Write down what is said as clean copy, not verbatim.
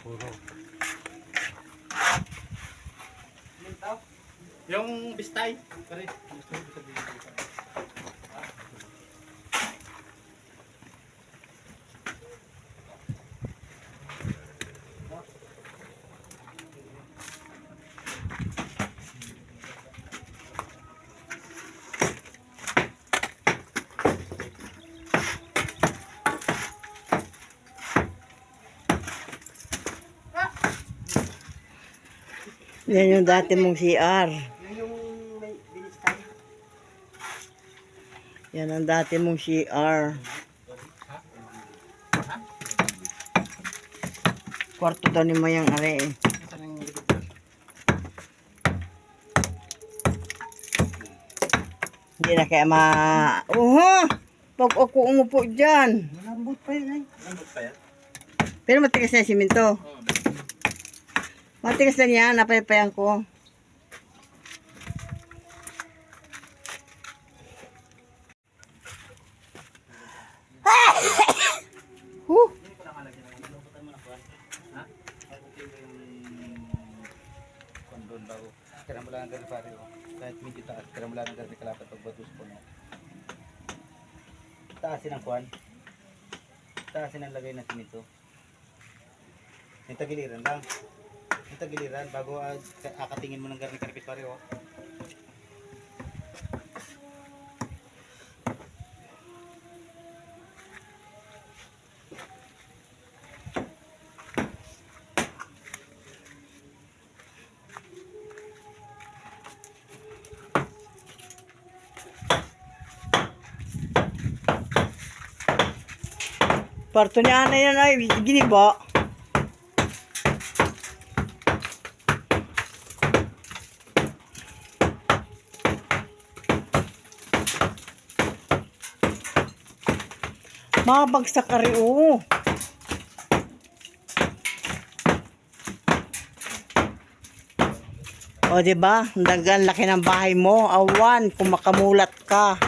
Puro. Yung bistay. Pare. Yan yung dati mong CR. Yan yung may binistay. Yan ang dati mong CR. Kwarto daw ni Mayang Are eh. Hindi na kaya pag ako umupo dyan. Malambot pa yan ay. Malambot pa yan? Pero matigas na yung simento. Matigas na yan, napaypayan ko. Kondon bago. Kaya mo lang ang gari pare ko. Kahit medyo taas, kaya mo lang ang gari kalapat pag batus po no. Taasin ang kuwan. Taasin ang lagay na simento. Yung tagiliran lang. Yung tagiliran bago akatingin mo ng garni karpet pare oh. Kwarto niya na yan ay giniba. Mabagsak ka rin oh. O diba? Ang laki ng bahay mo. Awan kung makamulat ka.